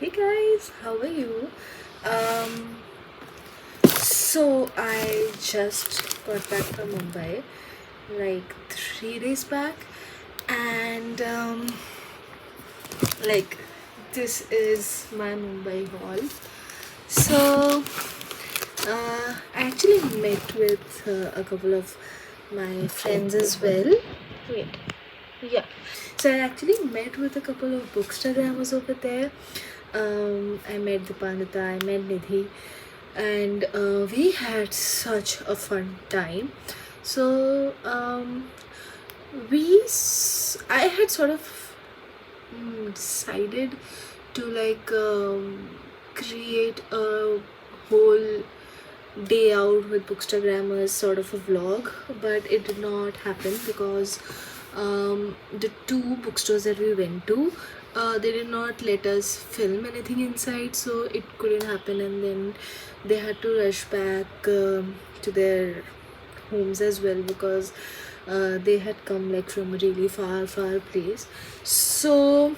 Hey guys, how are you? Um, so I just got back from Mumbai like 3 days back, and like this is my Mumbai haul. So I actually met with a couple of my friends as well. Wait, yeah. So I actually met with a couple of bookstagrammers over there. I met Dipandita, I met Nidhi, and we had such a fun time. So I had sort of decided to create a whole day out with bookstagrammers sort of a vlog, but it did not happen because the two bookstores that we went to, they did not let us film anything inside, so it couldn't happen, and then they had to rush back to their homes as well because they had come like from a really far place. So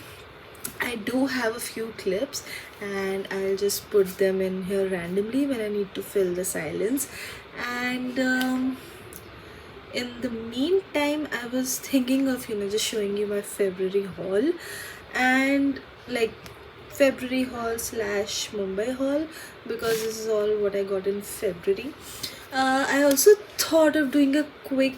I do have a few clips and I'll just put them in here randomly when I need to fill the silence. And in the meantime, I was thinking of just showing you my February haul, and like February haul slash Mumbai haul, because this is all what I got in February. I also thought of doing a quick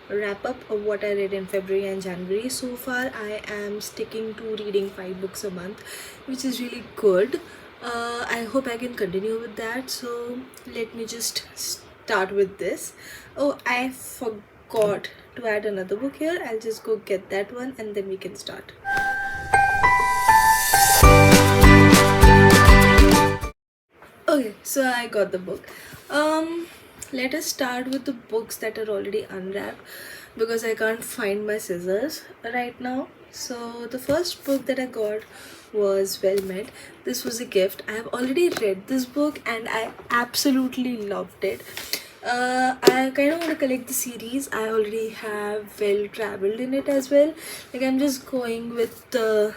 wrap up of what I read in February and January. So far, I am sticking to reading 5 books a month, which is really good. I hope I can continue with that. So let me just start with this. Oh, I forgot to add another book here. I'll just go get that one and then we can start. Okay, so I got the book. Let us start with the books that are already unwrapped because I can't find my scissors right now. So the first book that I got was Well Met. This was a gift. I have already read this book and I absolutely loved it. I kind of want to collect the series. I already have Well Traveled in it as well. Like I'm just going with the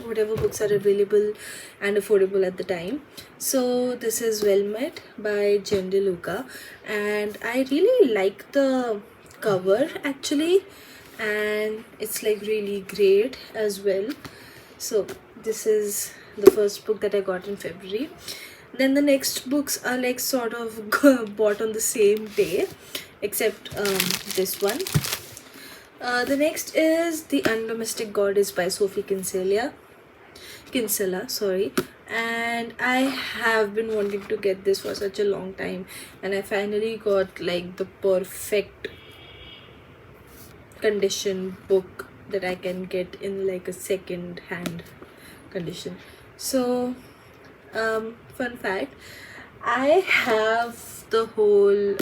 whatever books are available and affordable at the time. So this is Well Met by Jen DeLuca, and I really like the cover actually, and it's like really great as well. So this is the first book that I got in February. Then the next books are like sort of bought on the same day, except this one. The next is The Undomestic Goddess by Sophie Kinsella, sorry. And I have been wanting to get this for such a long time, and I finally got like the perfect condition book that I can get in like a second hand condition. So fun fact, I have the whole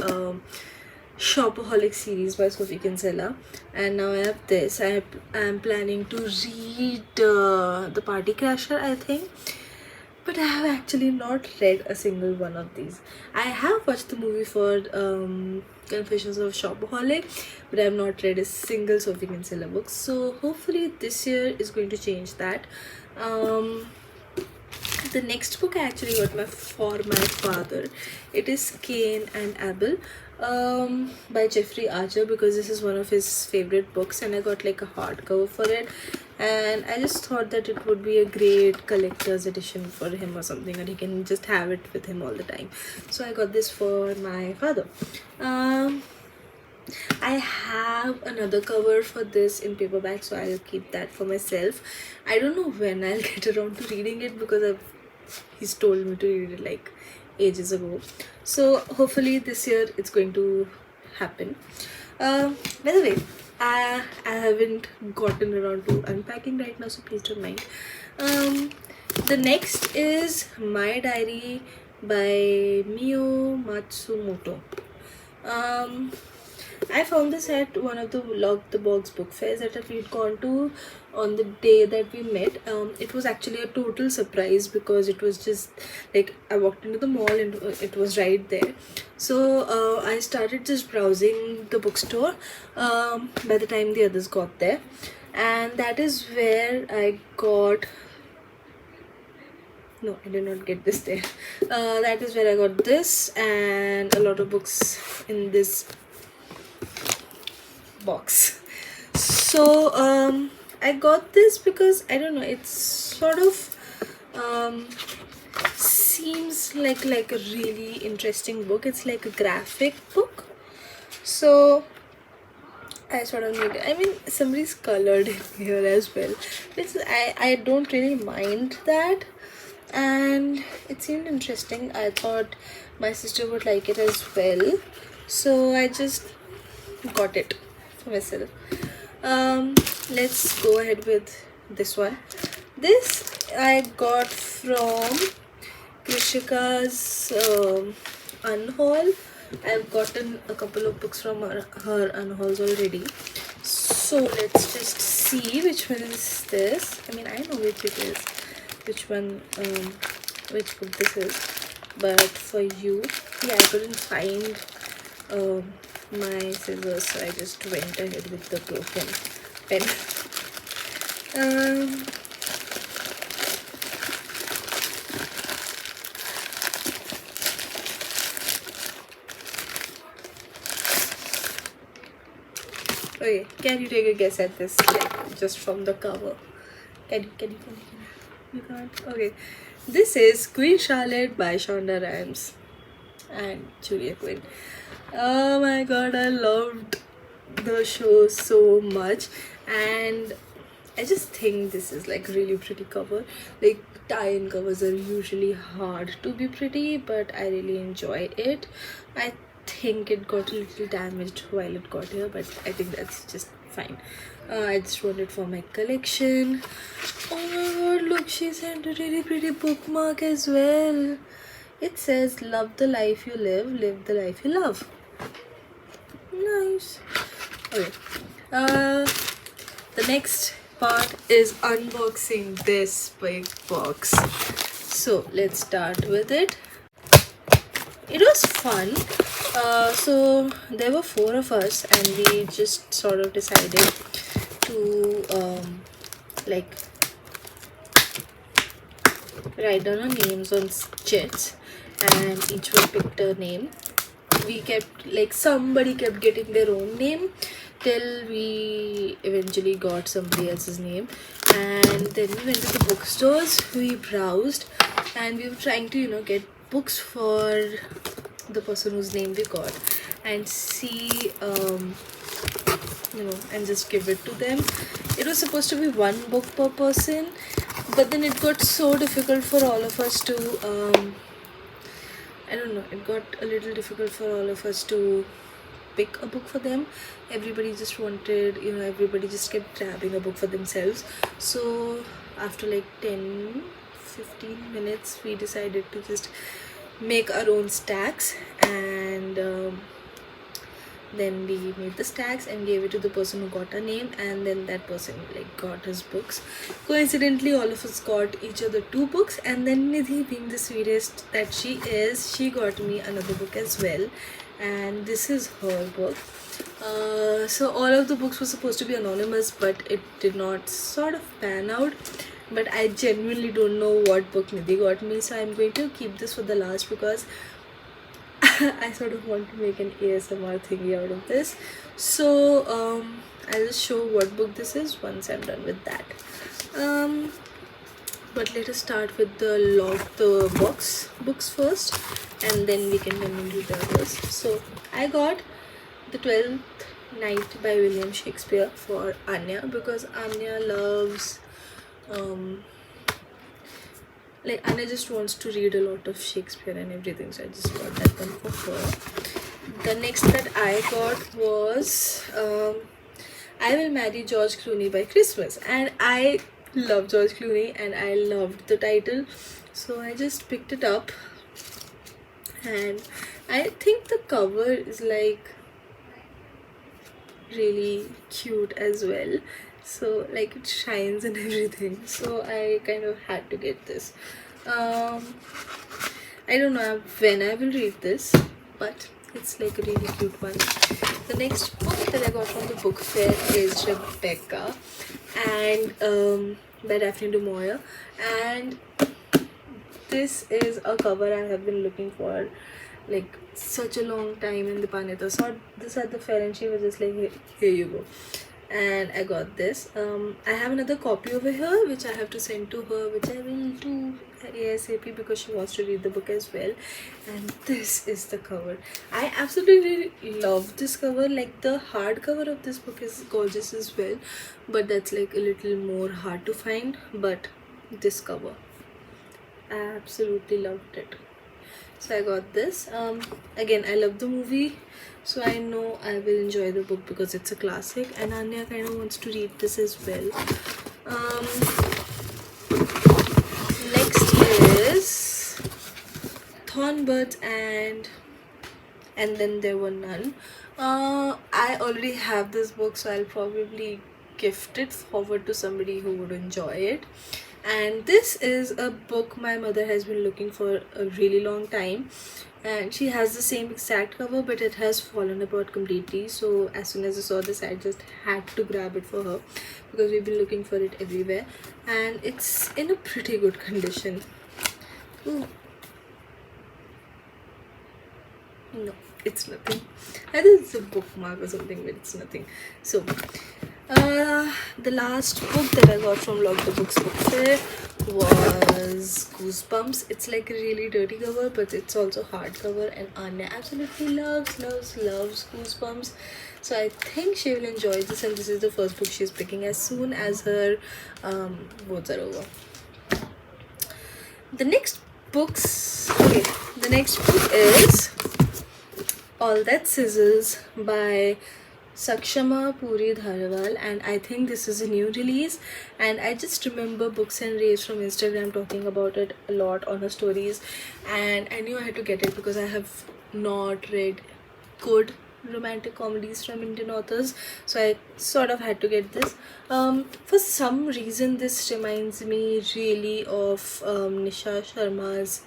Shopaholic series by Sophie Kinsella, and now I have this. I am planning to read The Party Crasher, I think, but I have actually not read a single one of these. I have watched the movie for Confessions of Shopaholic, but I have not read a single Sophie Kinsella book. So hopefully this year is going to change that. The next book I actually got for my father. It is Cain and Abel by Jeffrey Archer, because this is one of his favorite books, and I got like a hardcover for it, and I just thought that it would be a great collector's edition for him or something, and he can just have it with him all the time. So I got this for my father. I have another cover for this in paperback, so I'll keep that for myself. I don't know when I'll get around to reading it because he's told me to read it like ages ago. So hopefully this year it's going to happen. By the way, I haven't gotten around to unpacking right now, so please don't mind. The next is My Diary by Mio Matsumoto. I found this at one of the Log the Box book fairs that we'd gone to on the day that we met. It was actually a total surprise because it was just like I walked into the mall and it was right there. So I started just browsing the bookstore by the time the others got there. and that is where I got. No, I did not get this there. That is where I got this and a lot of books in this box. So I got this because I don't know, it's sort of seems like a really interesting book. It's like a graphic book, so I sort of need it. I mean, somebody's colored in here as well. I don't really mind that, and it seemed interesting. I thought my sister would like it as well, so I just got it for myself. Let's go ahead with this one. This I got from Krishika's unhaul. I've gotten a couple of books from her unhauls already. So let's just see which one is this. I mean, I know which it is, which one, which book this is. But for you, yeah, I couldn't find my scissors, so I just went ahead with the broken pen. Okay, can you take a guess at this, like, just from the cover? Can you can't? Okay. This is Queen Charlotte by Shonda Rhimes and Julia Quinn. Oh my god, I loved the show so much, and I just think this is like really pretty cover. Like, tie-in covers are usually hard to be pretty, but I really enjoy it. I think it got a little damaged while it got here, but I think that's just fine. I just want it for my collection. Oh my god, look, she sent a really pretty bookmark as well. It says, "Love the life you live the life you love." Nice. Okay. The next part is unboxing this big box. So let's start with it. It was fun. So there were 4 of us, and we just sort of decided to like write down our names on chits, and each one picked a name. We kept, like, somebody kept getting their own name till we eventually got somebody else's name, and then we went to the bookstores. We browsed, and we were trying to get books for the person whose name we got, and see and just give it to them. It was supposed to be 1 book per person, but then it got so difficult for all of us to I don't know, it got a little difficult for all of us to pick a book for them. Everybody just wanted, everybody just kept grabbing a book for themselves. So after like 10-15 minutes, we decided to just make our own stacks, and then we made the stacks and gave it to the person who got a name, and then that person got his books. Coincidentally, all of us got each other 2 books, and then Nidhi, being the sweetest that she is, she got me another book as well, and this is her book. So all of the books were supposed to be anonymous, but it did not sort of pan out. But I genuinely don't know what book Nidhi got me, so I'm going to keep this for the last, because I sort of want to make an ASMR thingy out of this. So I'll just show what book this is once I'm done with that. But let us start with the books first, and then we can do the others. So I got The 12th Night by William Shakespeare for Anya, because Anya loves Anya just wants to read a lot of Shakespeare and everything, so I just got that one for her. The next that I got was I Will Marry George Clooney by Christmas, and I love George Clooney and I loved the title, so I just picked it up, and I think the cover is really cute as well, so it shines and everything, so I kind of had to get this. I don't know when I will read this, but It's like a really cute one. The next book that I got from the book fair is Rebecca, and by Daphne du Maurier, and this is a cover I have been looking for like such a long time, and Dipanita saw this at the fair and she was just like, here you go. And I got this. I have another copy over here which I have to send to her, which I will do ASAP because she wants to read the book as well. And this is the cover. I absolutely love this cover. Like the hardcover of this book is gorgeous as well, but that's like a little more hard to find. But this cover, I absolutely loved it. So I got this. Again, I love the movie, so I know I will enjoy the book because it's a classic, and Anya kind of wants to read this as well. Next is Thornbirds and Then There Were None. I already have this book, so I'll probably gift it forward to somebody who would enjoy it. And this is a book my mother has been looking for a really long time, and she has the same exact cover, but it has fallen apart completely. So as soon as I saw this, I just had to grab it for her because we've been looking for it everywhere, and it's in a pretty good condition. Ooh. No, it's nothing. I think it's a bookmark or something, but it's nothing. So the last book that I got from Lock the Books book fair was Goosebumps. It's like a really dirty cover, but it's also hardcover, and Anya absolutely loves Goosebumps. So I think she will enjoy this, and this is the first book she's picking as soon as her boards are over. The next book is All That Sizzles by Sakshama Puri Dharwal, and I think this is a new release, and I just remember Books and Raves from Instagram talking about it a lot on her stories, and I knew I had to get it because I have not read good romantic comedies from Indian authors, so I sort of had to get this. For some reason this reminds me really of Nisha Sharma's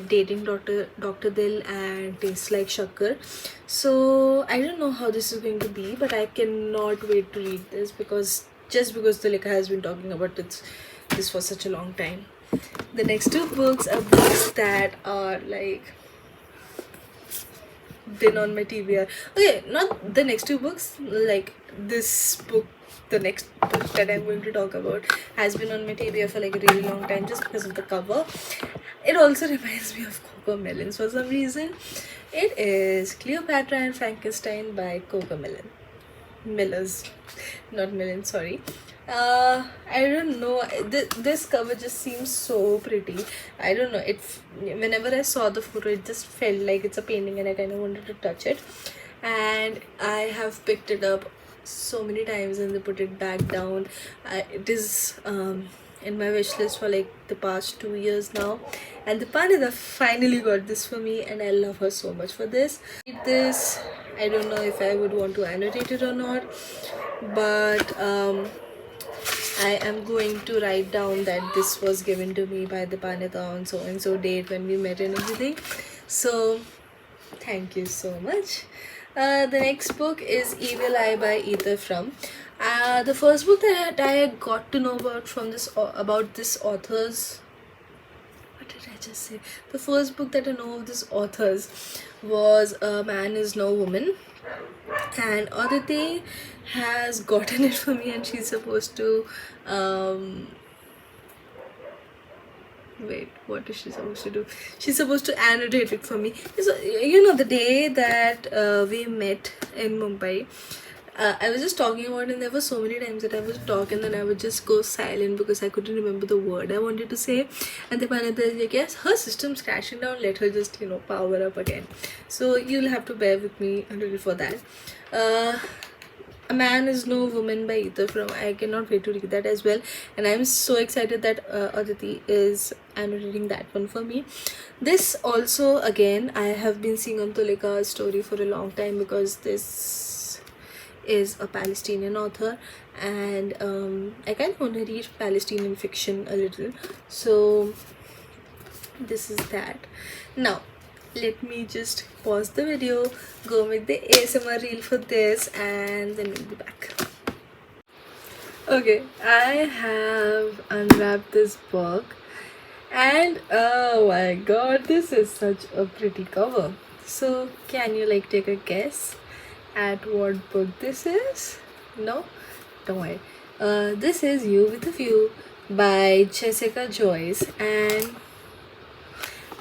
Dating Dr. Dil and Tastes Like Shakkar. So I don't know how this is going to be, but I cannot wait to read this because the Lekha has been talking about this for such a long time. The next two books are books that are like been on my TBR. Okay, not the next two books, like this book, the next book that I'm going to talk about has been on my TBR for like a really long time just because of the cover. It also reminds me of Coco Melons for some reason. It is Cleopatra and Frankenstein by Coco Millers, not Millen, sorry. I don't know, this cover just seems so pretty. I don't know, whenever I saw the photo it just felt like it's a painting and I kind of wanted to touch it, and I have picked it up so many times and they put it back down. It is in my wish list for like the past 2 years now, and the Panida finally got this for me, and I love her so much for this. This, I don't know if I would want to annotate it or not, but I am going to write down that this was given to me by the Panida on so and so date when we met and everything. So thank you so much. The next book is Evil Eye by Ether From. The first book that I got to know about this author's, what did I just say? The first book that I know of this author's was A Man Is No Woman, and Aditi has gotten it for me, and she's supposed to wait, what is she supposed to do? She's supposed to annotate it for me. So, you know, the day that we met in Mumbai, I was just talking about it, and there were so many times that I would talk and then I would just go silent because I couldn't remember the word I wanted to say. And the Panada is like, yes, her system's crashing down, let her just, power up again. So you'll have to bear with me a little for that. A Man Is No Woman by Ether From. I cannot wait to read that as well, and I'm so excited that Aditi is annotating that one for me. This also, again, I have been seeing on Tulika's story for a long time because this is a Palestinian author, and I kind of want to read Palestinian fiction a little, so this is that. Now, let me just pause the video, go make the ASMR reel for this, and then we'll be back. Okay, I have unwrapped this book, and oh my god, this is such a pretty cover. So, can you like take a guess at what book this is? No? Don't worry. This is You with a View by Jessica Joyce, and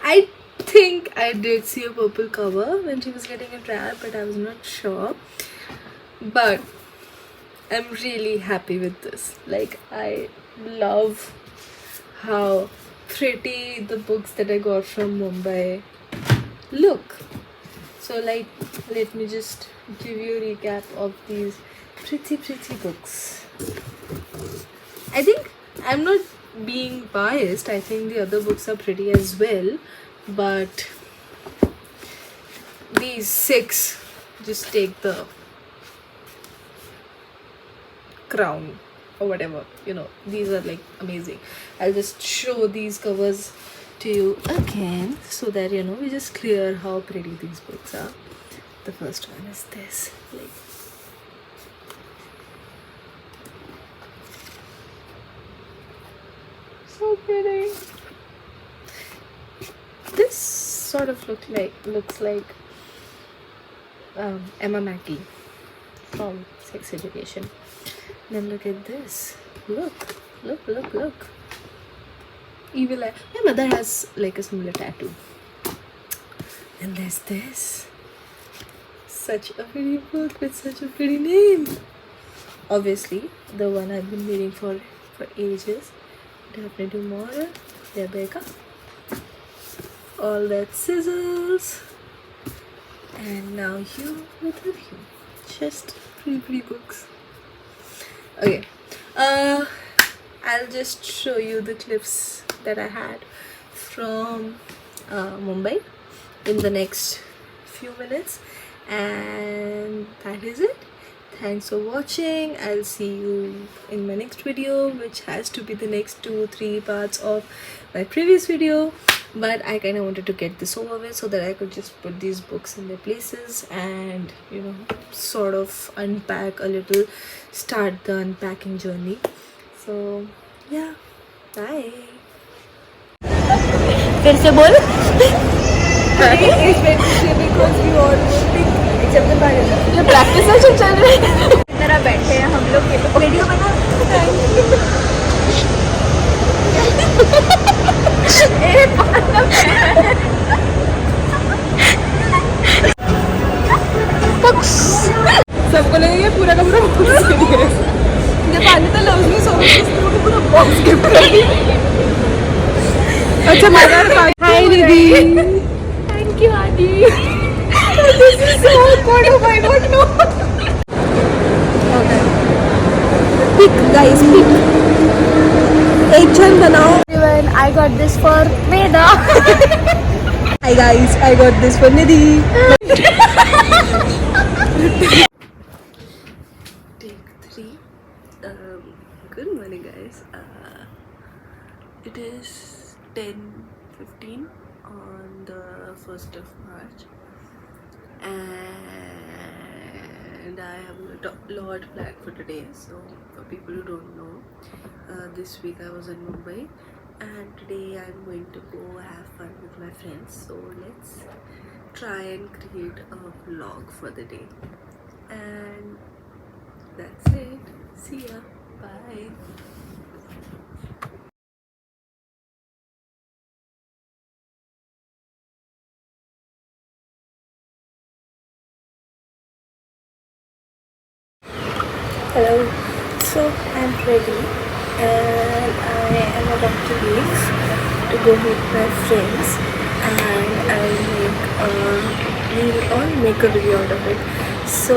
I think I did see a purple cover when she was getting it wrapped, but I was not sure. But I'm really happy with this. Like, I love how pretty the books that I got from Mumbai look. So, like, let me just give you a recap of these pretty books. I think I'm not being biased. I think the other books are pretty as well, but these 6 just take the crown or whatever, you know. These are like amazing. I'll just show these covers to you again so that, you know, we just clear how pretty these books are. The first one is this, like, so pretty. This sort of looks like Emma Mackey from Sex Education. Then look at this. Look. Evil Eye. My mother has like a similar tattoo. And there's this. Such a pretty book with such a pretty name. Obviously, the one I've been waiting for ages. Definitely more. Rebecca. All that scissors. And now You with a View. Just pretty books. Okay, I'll just show you the clips that I had from Mumbai in the next few minutes, and that is it. Thanks for watching. I'll see you in my next video, which has to be the next 2-3 parts of my previous video, but I kind of wanted to get this over with so that I could just put these books in their places and, you know, sort of unpack a little, start the unpacking journey. So yeah, bye. फिर से बोल because we all think except the parents. ये practice session चल रही है तरह बैठे हैं हम लोग ये वीडियो बना सबको लगेगा पूरा का पूरा बॉक्स सीरियस जब आने तो लव यू सो मच पूरा बॉक्स गिफ्ट कर दिया. अच्छा मदर हाय दीदी. थैंक यू आदि. This is so awkward. Oh, I don't know. Okay. Pick guys, pick. एक जन बनाओ. Everyone, I got this for Veda. Hi guys, I got this for Nidhi. Take 3. Good morning guys. It is 10:15 on the 1st of March, and I have a lot planned for today. So for people who don't know, this week I was in Mumbai, and today I'm going to go have fun with my friends. So let's try and create a vlog for the day, and that's it. See ya. Bye. Hello. So I'm ready, and I am about to leave to go meet my friends, and I'll make a video out of it. So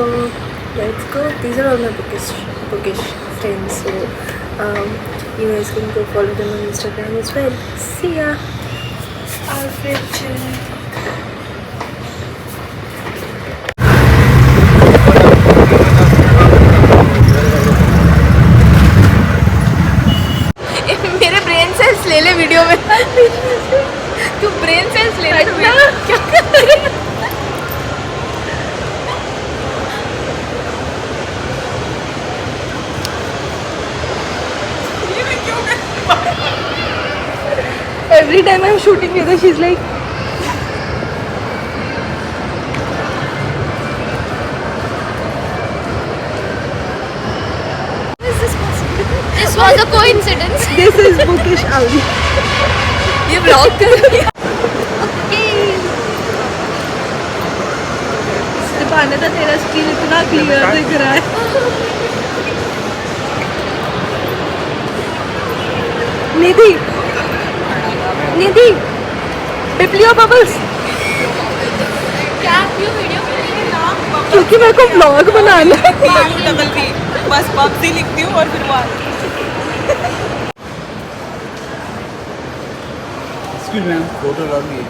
let's go. These are all my bookish friends. So you guys can go follow them on Instagram as well. See ya. Outfit check. ले ले video में तू brain cells ले ले क्या every time I'm shooting with her, she's like, This was a coincidence. this is bookish Audi. ये vlog कर रही है. दिखाने था तेरा स्किल इतना क्लियर दिख रहा है. निधि, निधि, पिपलियो बबल्स. क्या क्यों वीडियो कर रही है? क्योंकि मेरे को ब्लॉग बनाना है. डबल पी बस पब्जी लिखती हूँ और फिर वो Excuse me, photo log me.